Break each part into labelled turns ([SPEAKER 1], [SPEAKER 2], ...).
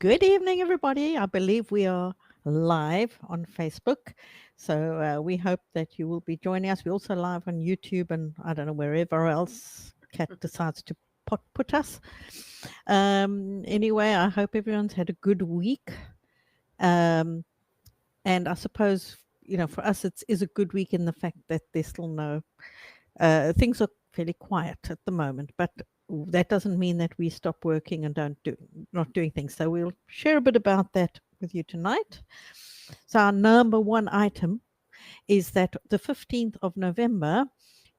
[SPEAKER 1] Good evening, everybody. I believe we are live on Facebook. So we hope that you will be joining us. We're also live on YouTube and I don't know, wherever else Kat decides to put us. Anyway, I hope everyone's had a good week. And I suppose, for us, it is a good week in the fact that there's still no, things are fairly quiet at the moment, but that doesn't mean that we stop working and not doing things. So we'll share a bit about that with you tonight. So our number one item is that the 15th of November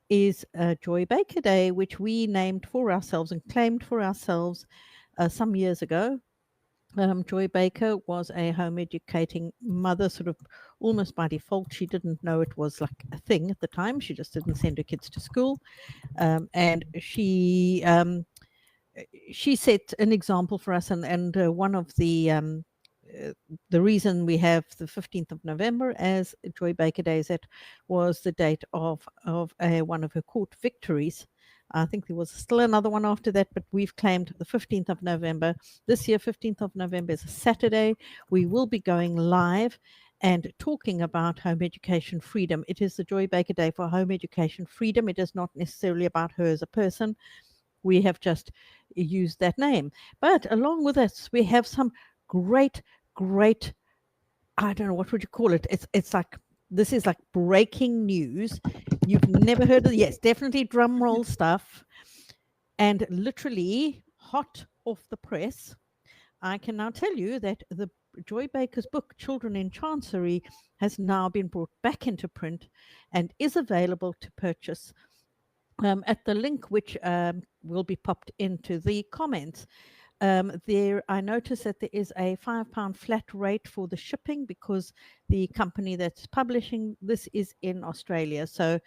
[SPEAKER 1] is Joy Baker Day, which we named for ourselves and claimed for ourselves some years ago. Joy Baker was a home educating mother, sort of almost by default. She didn't know it was like a thing at the time. She just didn't send her kids to school. And she set an example for us. And one of the reason we have the 15th of November as Joy Baker Day is that was the date of one of her court victories. I think there was still another one after that, but we've claimed the 15th of November. This year, 15th of November is a Saturday. We will be going live and talking about home education freedom. It is the Joy Baker Day for home education freedom. It is not necessarily about her as a person. We have just used that name. But along with us, we have some great, I don't know, what would you call it? It's like, this is like breaking news. You've never heard of it. Yes, definitely drum roll stuff. And literally hot off the press, I can now tell you that the Joy Baker's book, Children in Chancery, has now been brought back into print and is available to purchase at the link which will be popped into the comments. There, I notice that there is a £5 flat rate for the shipping because the company that's publishing this is in Australia. So,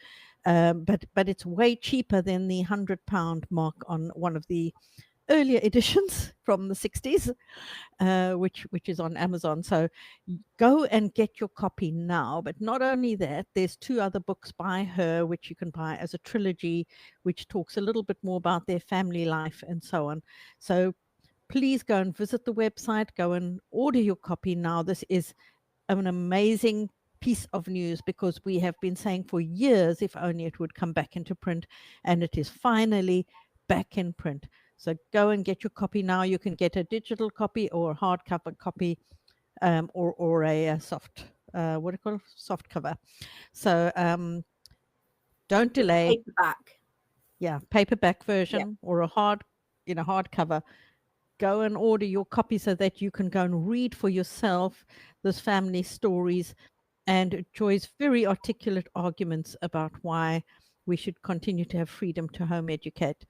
[SPEAKER 1] but it's way cheaper than the £100 mark on one of the earlier editions from the 60s, which is on Amazon. So go and get your copy now. But not only that, there's two other books by her which you can buy as a trilogy, which talks a little bit more about their family life and so on. So please go and visit the website, go and order your copy now. This is an amazing piece of news because we have been saying for years, if only it would come back into print, and it is finally back in print. So go and get your copy now. You can get a digital copy or a hardcover copy, or a soft, what do you call it? Soft cover. So don't delay.
[SPEAKER 2] Paperback.
[SPEAKER 1] Yeah, paperback version or a hardcover. Go and order your copy so that you can go and read for yourself this family stories and Joy's very articulate arguments about why we should continue to have freedom to home educate.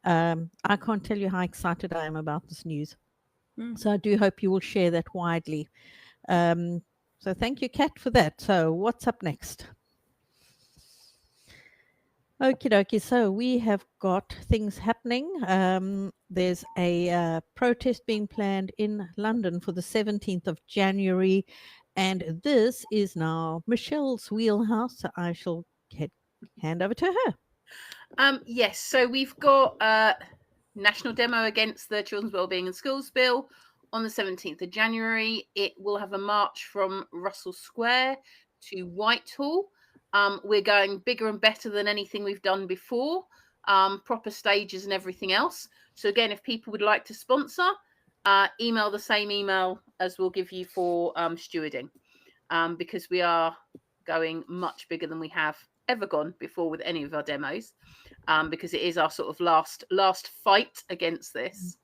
[SPEAKER 1] I can't tell you how excited I am about this news. So I do hope you will share that widely. So thank you, Kat, for that. So what's up next? Okie dokie. So we have got things happening. There's a protest being planned in London for the 17th of January. And this is now Michelle's wheelhouse. So I shall hand over to her.
[SPEAKER 2] Yes, so we've got a national demo against the Children's Wellbeing in Schools Bill on the 17th of January. It will have a march from Russell Square to Whitehall. We're going bigger and better than anything we've done before, proper stages and everything else. So again, if people would like to sponsor, email the same email as we'll give you for stewarding, because we are going much bigger than we have ever gone before with any of our demos, because it is our sort of last fight against this.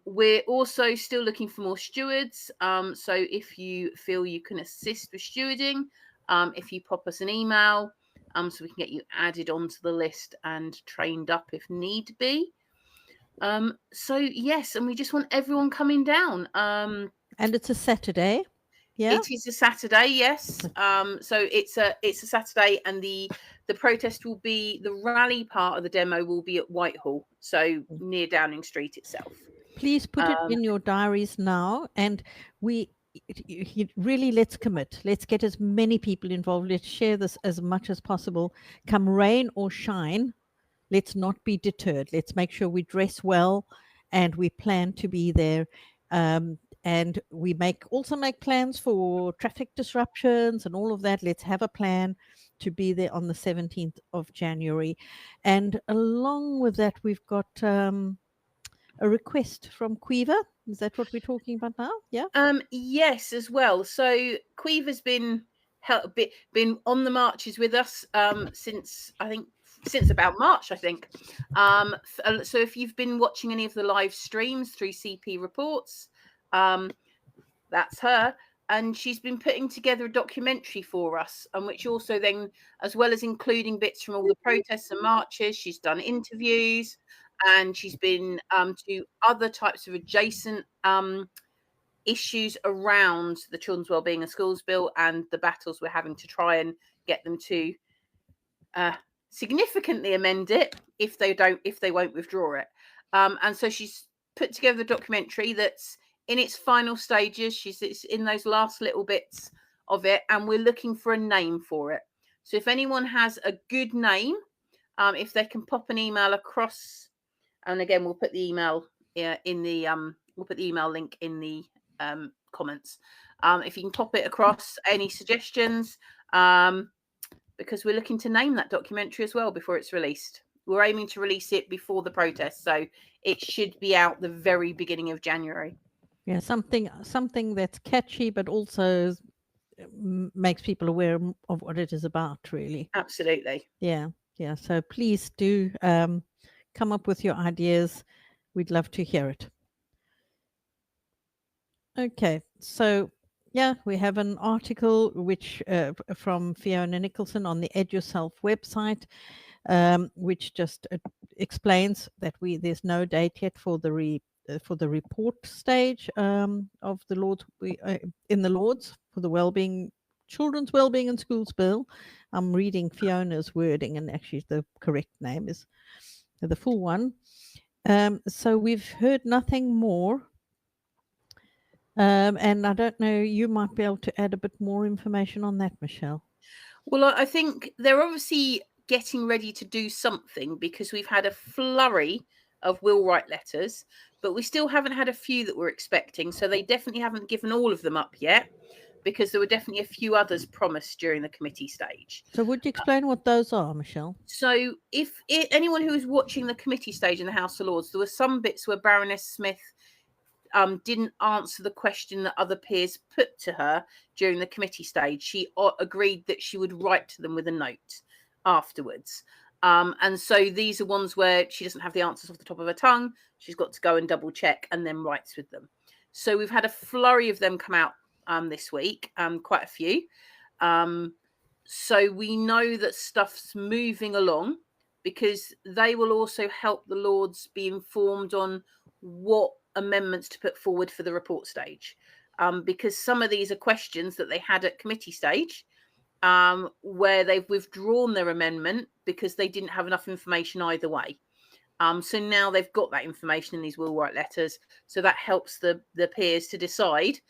[SPEAKER 2] We're also still looking for more stewards. So if you feel you can assist with stewarding, if you pop us an email, so we can get you added onto the list and trained up if need be. So yes, and we just want everyone coming down.
[SPEAKER 1] And it's a Saturday. Yeah,
[SPEAKER 2] it is a Saturday. Yes. So it's a Saturday, and the protest will be, the rally part of the demo will be at Whitehall, so near Downing Street itself.
[SPEAKER 1] Please put it in your diaries now, and really, let's commit. Let's get as many people involved. Let's share this as much as possible. Come rain or shine, let's not be deterred. Let's make sure we dress well and we plan to be there. And we also make plans for traffic disruptions and all of that. Let's have a plan to be there on the 17th of January. And along with that, we've got a request from Quiver. Is that what we're talking about now? Yeah.
[SPEAKER 2] Yes, as well. So Quiver's been on the marches with us since about March, I think. So if you've been watching any of the live streams through CP Reports, that's her. And she's been putting together a documentary for us, and which also then, as well as including bits from all the protests and marches, she's done interviews, and she's been to other types of adjacent issues around the Children's Wellbeing and Schools Bill and the battles we're having to try and get them to significantly amend it if they won't withdraw it. And so she's put together a documentary that's in its final stages. It's in those last little bits of it, and we're looking for a name for it. So if anyone has a good name, if they can pop an email across, and again we'll put the email in the we'll put the email link in the comments. If you can pop it across, any suggestions, because we're looking to name that documentary as well before it's released. We're aiming to release it before the protest, so it should be out the very beginning of January.
[SPEAKER 1] Yeah, something that's catchy, but also makes people aware of what it is about, really.
[SPEAKER 2] Absolutely.
[SPEAKER 1] Yeah. So please do come up with your ideas. We'd love to hear it. Okay, so yeah, we have an article which from Fiona Nicholson on the Ed Yourself website, which just explains that there's no date yet for the report stage of the Lords in the Lords for the Children's Wellbeing and Schools Bill. I'm reading Fiona's wording, and actually the correct name is the full one. So we've heard nothing more. And I don't know, you might be able to add a bit more information on that, Michelle.
[SPEAKER 2] Well, I think they're obviously getting ready to do something, because we've had a flurry of will write letters, but we still haven't had a few that we're expecting. So they definitely haven't given all of them up yet, because there were definitely a few others promised during the committee stage.
[SPEAKER 1] So would you explain what those are, Michelle?
[SPEAKER 2] So if anyone who was watching the committee stage in the House of Lords, there were some bits where Baroness Smith didn't answer the question that other peers put to her during the committee stage. She agreed that she would write to them with a note afterwards. And so these are ones where she doesn't have the answers off the top of her tongue. She's got to go and double check and then writes with them. So we've had a flurry of them come out this week, quite a few. So we know that stuff's moving along, because they will also help the Lords be informed on what amendments to put forward for the report stage, because some of these are questions that they had at committee stage, where they've withdrawn their amendment because they didn't have enough information either way. So now they've got that information in these will write letters, so that helps the peers to decide,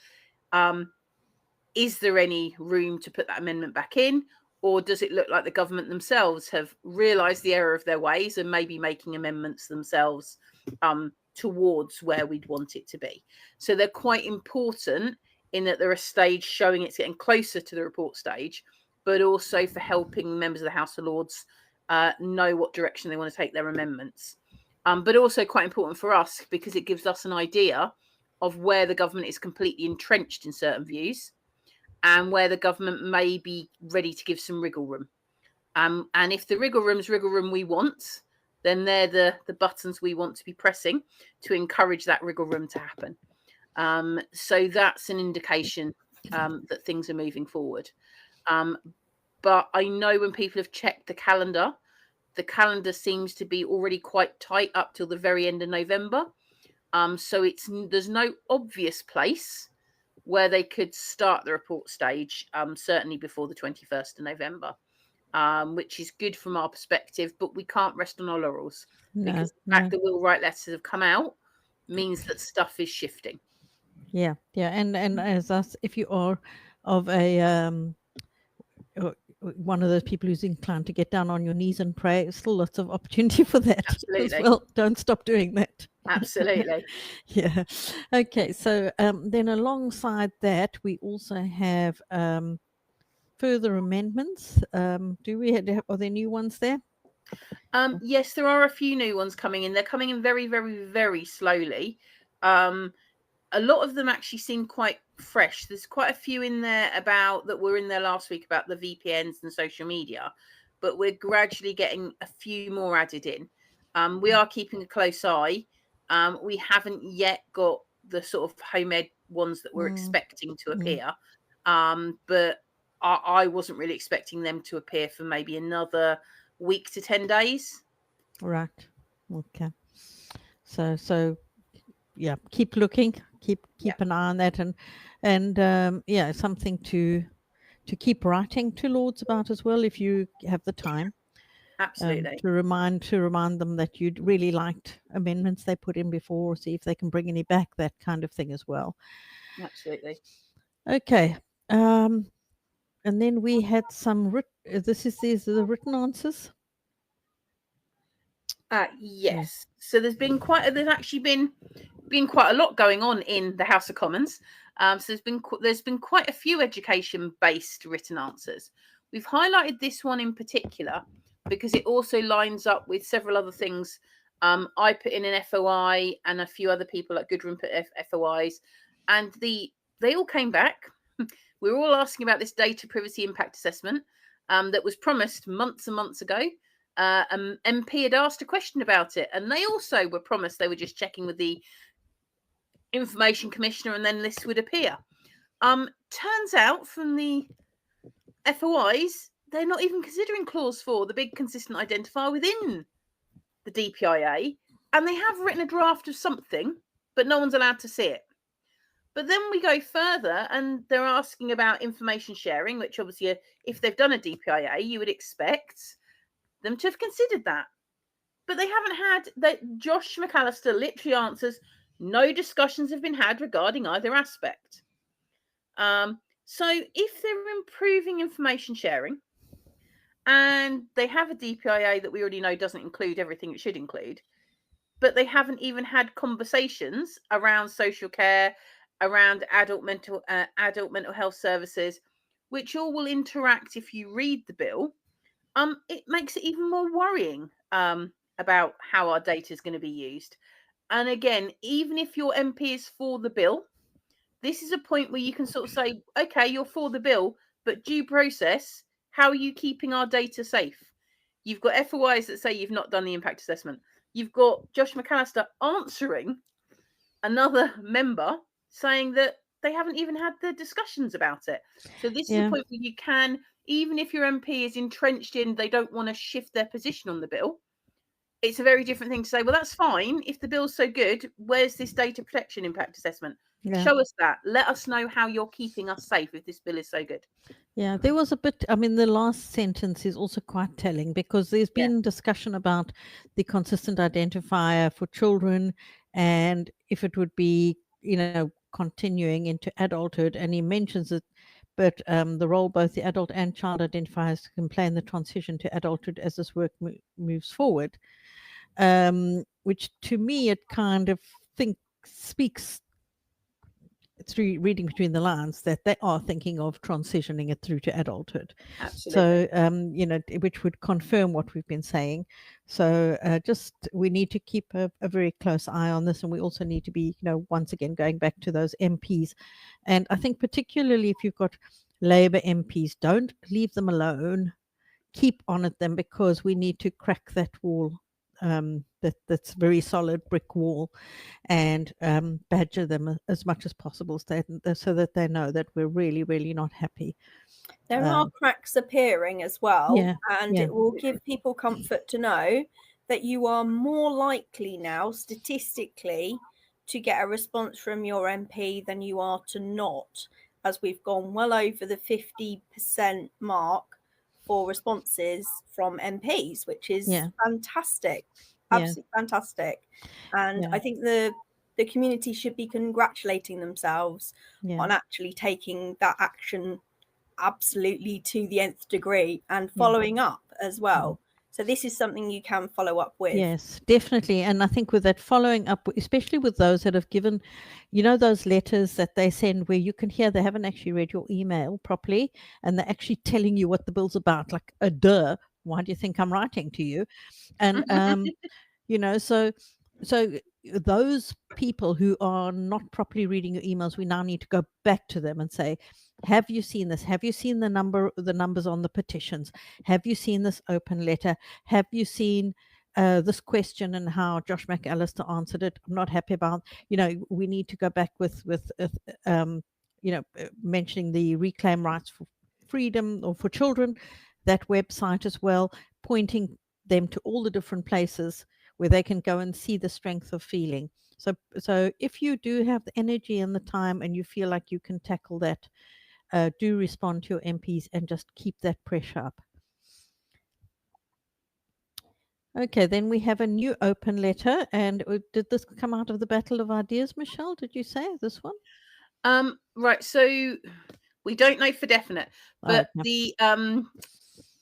[SPEAKER 2] is there any room to put that amendment back in, or does it look like the government themselves have realised the error of their ways and maybe making amendments themselves towards where we'd want it to be. So they're quite important in that they're a stage showing it's getting closer to the report stage, but also for helping members of the House of Lords know what direction they want to take their amendments. But also quite important for us, because it gives us an idea of where the government is completely entrenched in certain views, and where the government may be ready to give some wriggle room. And if the wriggle room we want, then they're the buttons we want to be pressing to encourage that wriggle room to happen. So that's an indication that things are moving forward. But I know when people have checked the calendar seems to be already quite tight up till the very end of November. So there's no obvious place where they could start the report stage, certainly before the 21st of November. Which is good from our perspective, but we can't rest on our laurels, because the fact that will write letters have come out means that stuff is shifting.
[SPEAKER 1] Yeah, and as us, if you are of a one of those people who's inclined to get down on your knees and pray, still lots of opportunity for that as
[SPEAKER 2] Absolutely.
[SPEAKER 1] well. Don't stop doing that.
[SPEAKER 2] Absolutely.
[SPEAKER 1] Yeah. Okay. So then alongside that, we also have further amendments. Do we have, are there new ones there?
[SPEAKER 2] Yes, there are a few new ones coming in. They're coming in very, very, very slowly. A lot of them actually seem quite fresh. There's quite a few in there about that were in there last week about the VPNs and social media, but we're gradually getting a few more added in. We are keeping a close eye. We haven't yet got the sort of home ed ones that we're expecting to appear, but I wasn't really expecting them to appear for maybe another week to 10 days.
[SPEAKER 1] Right. Okay. So yeah, keep looking, keep an eye on that, and yeah, something to keep writing to Lords about as well if you have the time.
[SPEAKER 2] Absolutely.
[SPEAKER 1] To remind them that you'd really liked amendments they put in before, see if they can bring any back, that kind of thing as well.
[SPEAKER 2] Absolutely.
[SPEAKER 1] Okay. And then we had some these are the written answers.
[SPEAKER 2] Yes. So there's actually been quite a lot going on in the House of Commons. So there's been quite a few education-based written answers. We've highlighted this one in particular because it also lines up with several other things. I put in an FOI, and a few other people like Gudrun put FOIs, and they all came back. We were all asking about this data privacy impact assessment that was promised months and months ago. An MP had asked a question about it, and they also were promised they were just checking with the Information Commissioner, and then this would appear. Turns out from the FOIs, they're not even considering clause 4, the big consistent identifier within the DPIA, and they have written a draft of something, but no one's allowed to see it. But then we go further, and they're asking about information sharing, which obviously, if they've done a DPIA, you would expect them to have considered that. But they haven't had that. Josh McAllister literally answers, no discussions have been had regarding either aspect. So if they're improving information sharing and they have a DPIA that we already know doesn't include everything it should include, but they haven't even had conversations around social care, around adult mental health services, which all will interact if you read the bill, it makes it even more worrying about how our data is going to be used. And again, even if your MP is for the bill, this is a point where you can sort of say, okay, you're for the bill, but due process, how are you keeping our data safe? You've got FOIs that say you've not done the impact assessment. You've got Josh McAllister answering another member saying that they haven't even had the discussions about it. So this is a point where you can, even if your MP is entrenched in they don't want to shift their position on the bill, it's a very different thing to say, well, that's fine. If the bill's so good, where's this data protection impact assessment? Yeah. Show us that. Let us know how you're keeping us safe if this bill is so good.
[SPEAKER 1] Yeah, there was a bit, I mean, the last sentence is also quite telling because there's been discussion about the consistent identifier for children and if it would be, continuing into adulthood. And he mentions it, but the role both the adult and child identifiers can play in the transition to adulthood as this work moves forward, which to me, it kind of speaks through reading between the lines that they are thinking of transitioning it through to adulthood.
[SPEAKER 2] Absolutely.
[SPEAKER 1] So, which would confirm what we've been saying. So we need to keep a very close eye on this. And we also need to be, once again, going back to those MPs. And I think particularly if you've got Labour MPs, don't leave them alone. Keep on at them because we need to crack that wall. That's very solid brick wall, and badger them as much as possible so that they know that we're really, really not happy.
[SPEAKER 3] There are cracks appearing as well, it will give people comfort to know that you are more likely now statistically to get a response from your MP than you are to not, as we've gone well over the 50% mark for responses from MPs, which is fantastic, absolutely fantastic. And I think the community should be congratulating themselves on actually taking that action absolutely to the nth degree, and following up as well. So this is something you can follow up with.
[SPEAKER 1] Yes, definitely. And I think with that following up, especially with those that have given, those letters that they send where you can hear they haven't actually read your email properly, and they're actually telling you what the bill's about, like why do you think I'm writing to you? And so those people who are not properly reading your emails, we now need to go back to them and say, have you seen this? Have you seen the numbers on the petitions? Have you seen this open letter? Have you seen this question and how Josh McAllister answered it? I'm not happy about. We need to go back with mentioning the Reclaim Rights for Freedom or for Children, that website as well, pointing them to all the different places where they can go and see the strength of feeling. So if you do have the energy and the time and you feel like you can tackle that, do respond to your MPs and just keep that pressure up. Okay, then we have a new open letter. And did this come out of the Battle of Ideas, Michelle? Did you say this one?
[SPEAKER 2] Right, so we don't know for definite, but the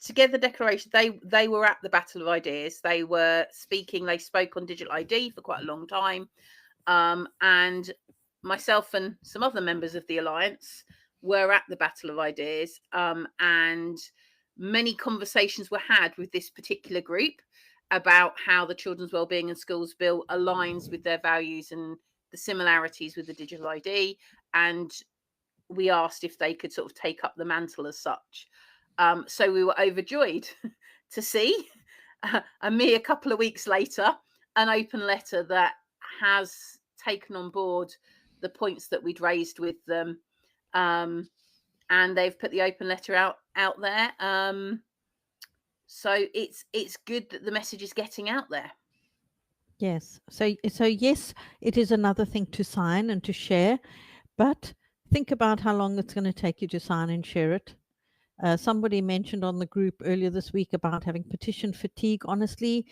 [SPEAKER 2] Together Declaration, they were at the Battle of Ideas. They were speaking, they spoke on digital ID for quite a long time. And myself and some other members of the Alliance were at the Battle of Ideas. And many conversations were had with this particular group about how the Children's Wellbeing in Schools Bill aligns with their values and the similarities with the digital ID. And we asked if they could sort of take up the mantle as such. So we were overjoyed to see a mere couple of weeks later an open letter that has taken on board the points that we'd raised with them, and they've put the open letter out there. So it's good that the message is getting out there.
[SPEAKER 1] Yes. So yes, it is another thing to sign and to share, but think about how long it's going to take you to sign and share it. Somebody mentioned on the group earlier this week about having petition fatigue. Honestly,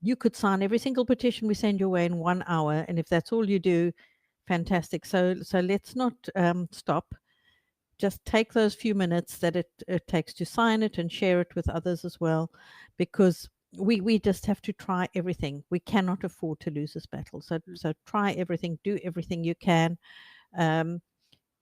[SPEAKER 1] you could sign every single petition we send your way in 1 hour. And if that's all you do, fantastic. So let's not stop. Just take those few minutes that it takes to sign it and share it with others as well, because we just have to try everything. We cannot afford to lose this battle. So try everything, do everything you can.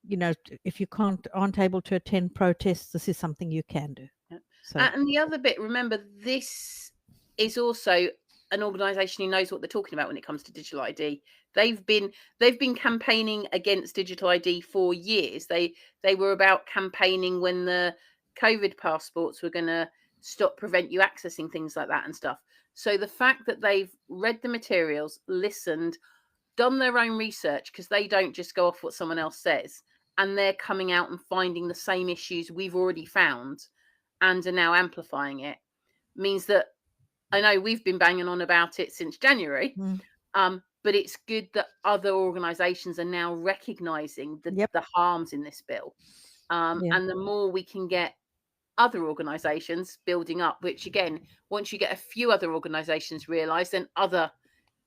[SPEAKER 1] If you aren't able to attend protests, this is something you can do.
[SPEAKER 2] Yeah. So, and the other bit, remember, this is also an organisation who knows what they're talking about when it comes to digital ID. They've been campaigning against digital ID for years. They were about campaigning when the COVID passports were going to prevent you accessing things like that and stuff. So the fact that they've read the materials, listened, done their own research, because they don't just go off what someone else says, and they're coming out and finding the same issues we've already found and are now amplifying it, means that I know we've been banging on about it since January, but it's good that other organisations are now recognising the harms in this bill. And the more we can get other organisations building up, which again, once you get a few other organisations realise, then other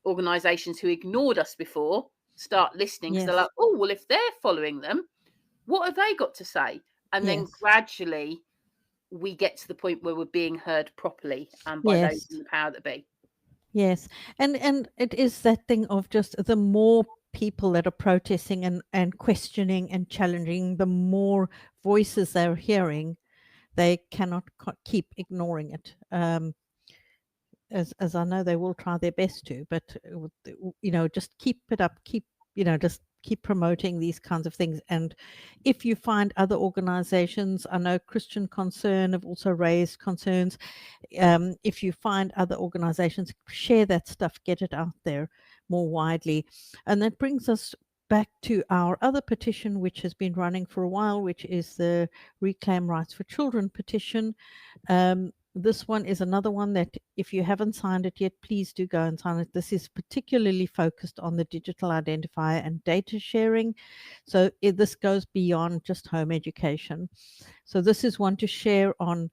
[SPEAKER 2] organisations who ignored us before start listening, because they're like, oh, well, if they're following them, what have they got to say? And then gradually we get to the point where we're being heard properly by those in the power that be.
[SPEAKER 1] Yes. And it is that thing of just the more people that are protesting and questioning and challenging, the more voices they're hearing, they cannot keep ignoring it. As I know they will try their best to, but just keep it up, just keep promoting these kinds of things. And if you find other organizations, I know Christian Concern have also raised concerns. If you find other organizations, share that stuff, get it out there more widely. And that brings us back to our other petition, which has been running for a while, which is the Reclaim Rights for Children petition. This one is another one that if you haven't signed it yet, please do go and sign it. This is particularly focused on the digital identifier and data sharing. So this goes beyond just home education. So this is one to share on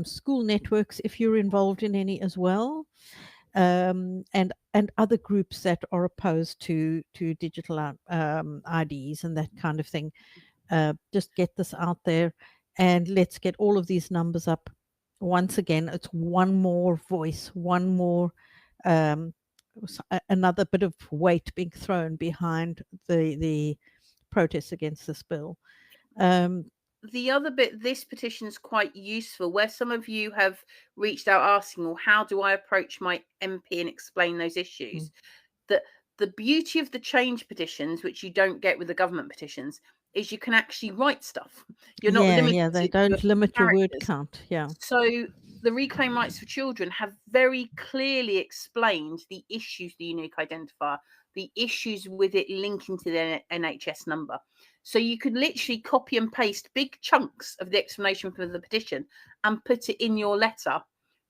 [SPEAKER 1] school networks if you're involved in any as well, and other groups that are opposed to digital IDs and that kind of thing. just get this out there, and let's get all of these numbers up. Once again, it's one more voice, one more another bit of weight being thrown behind the protests against this bill.
[SPEAKER 2] The other bit, this petition is quite useful, where some of you have reached out asking, well, how do I approach my MP and explain those issues? That the beauty of the change petitions, which you don't get with the government petitions, is you can actually write stuff. You're not limited.
[SPEAKER 1] Yeah, they don't limit your word count. Yeah.
[SPEAKER 2] So the Reclaim Rights for Children have very clearly explained the issues, the unique identifier, the issues with it linking to the NHS number. So you could literally copy and paste big chunks of the explanation for the petition and put it in your letter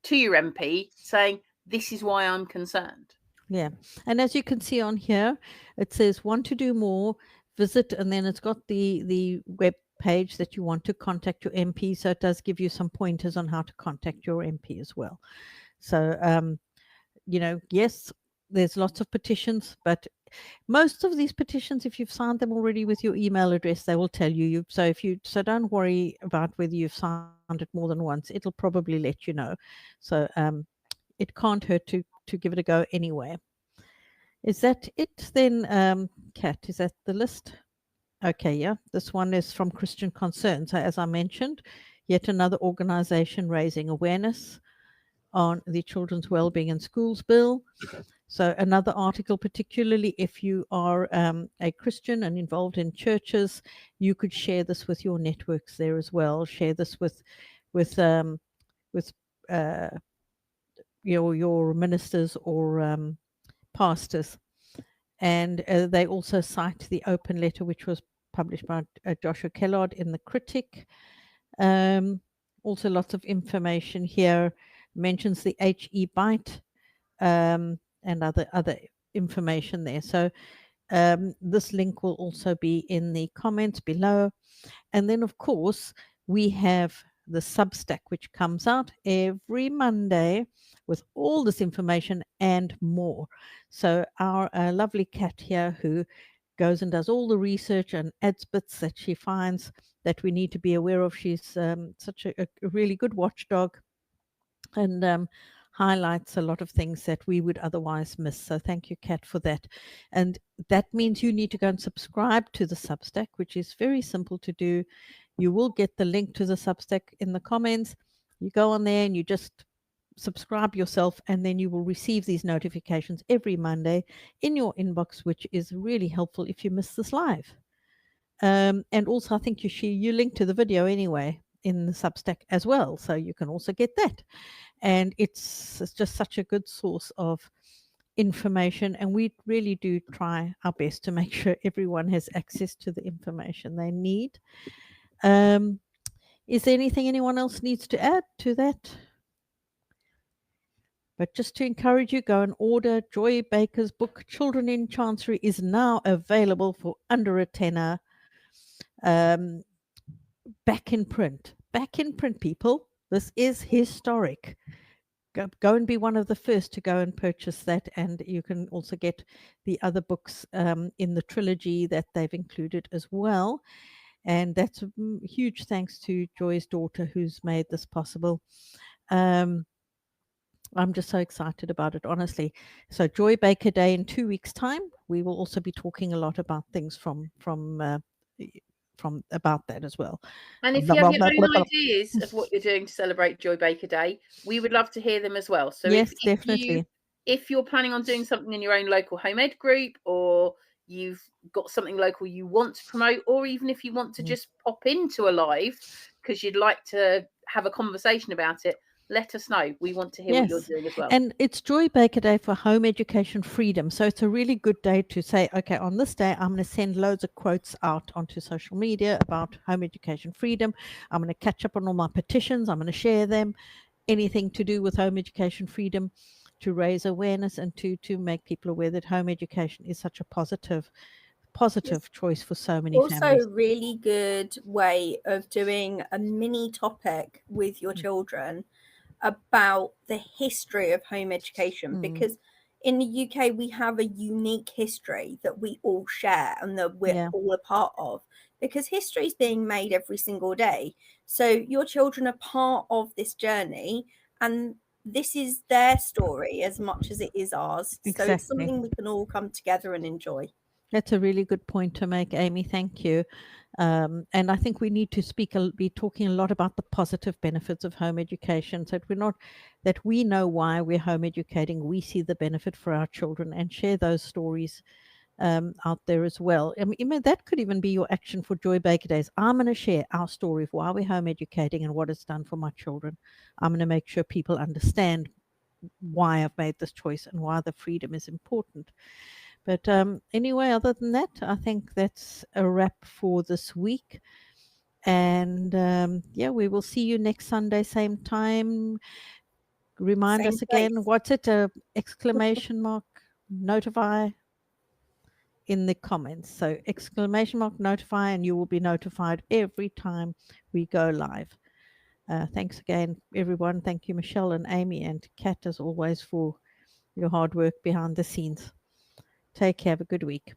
[SPEAKER 2] to your MP saying, this is why I'm concerned.
[SPEAKER 1] Yeah. And as you can see on here, it says want to do more, visit, and then it's got the web page that you want to contact your MP. So it does give you some pointers on how to contact your MP as well. So, yes, there's lots of petitions, but most of these petitions, if you've signed them already with your email address, they will tell you. So don't worry about whether you've signed it more than once. It'll probably let you know. So it can't hurt to give it a go anyway. Is that it then, Kat? Is that the list? Okay, yeah. This one is from Christian Concern. So as I mentioned, yet another organization raising awareness on the Children's Wellbeing in Schools Bill. So another article, particularly if you are a Christian and involved in churches, you could share this with your networks there as well. Share this with your ministers or pastors. And they also cite the open letter, which was published by Joshua Kellard in The Critic. Also lots of information here, mentions the HE Byte and other information there. So this link will also be in the comments below. And then, of course, we have the Substack, which comes out every Monday with all this information and more. So our lovely Kat here, who goes and does all the research and adds bits that she finds that we need to be aware of. She's such a really good watchdog and highlights a lot of things that we would otherwise miss. So thank you, Kat, for that. And that means you need to go and subscribe to the Substack, which is very simple to do. You will get the link to the Substack in the comments. You go on there and you just subscribe yourself, and then you will receive these notifications every Monday in your inbox, which is really helpful if you miss this live. And also, I think you link to the video anyway in the Substack as well, so you can also get that. And it's just such a good source of information, and we really do try our best to make sure everyone has access to the information they need. Is there anything anyone else needs to add to that? But just to encourage you, go and order Joy Baker's book, Children in Chancery, is now available for under a tenner. Back in print, people. This is historic. Go and be one of the first to go and purchase that. And you can also get the other books in the trilogy that they've included as well. And that's a huge thanks to Joy's daughter who's made this possible. I'm just so excited about it, honestly. So Joy Baker Day in 2 weeks' time. We will also be talking a lot about things from about that as well.
[SPEAKER 2] And if you have your own ideas of what you're doing to celebrate Joy Baker Day, we would love to hear them as well. So
[SPEAKER 1] yes, definitely.
[SPEAKER 2] If you're planning on doing something in your own local home ed group, or you've got something local you want to promote, or even if you want to just pop into a live because you'd like to have a conversation about it, let us know. We want to hear what you're doing as well.
[SPEAKER 1] And it's Joy Baker Day for Home Education Freedom. So it's a really good day to say, okay, on this day, I'm going to send loads of quotes out onto social media about home education freedom. I'm going to catch up on all my petitions. I'm going to share them. Anything to do with home education freedom, to raise awareness and to make people aware that home education is such a positive choice for so many families.
[SPEAKER 3] Also a really good way of doing a mini topic with your children about the history of home education, because in the UK, we have a unique history that we all share and that we're all a part of, because history is being made every single day. So your children are part of this journey, and this is their story as much as it is ours.
[SPEAKER 1] Exactly.
[SPEAKER 3] So it's something we can all come together and enjoy.
[SPEAKER 1] That's a really good point to make, Amy. Thank you. And I think we need to be talking a lot about the positive benefits of home education, so that we know why we're home educating, we see the benefit for our children, and share those stories out there as well. I mean, that could even be your action for Joy Baker Days. I'm going to share our story of why we're home educating and what it's done for my children. I'm going to make sure people understand why I've made this choice and why the freedom is important. But anyway, other than that, I think that's a wrap for this week. And yeah, we will see you next Sunday, same time. Remind us again, what's it? Exclamation mark, notify in the comments. So exclamation mark, notify, and you will be notified every time we go live. Thanks again, everyone. Thank you, Michelle and Amy and Kat, as always, for your hard work behind the scenes. Take care. Have a good week.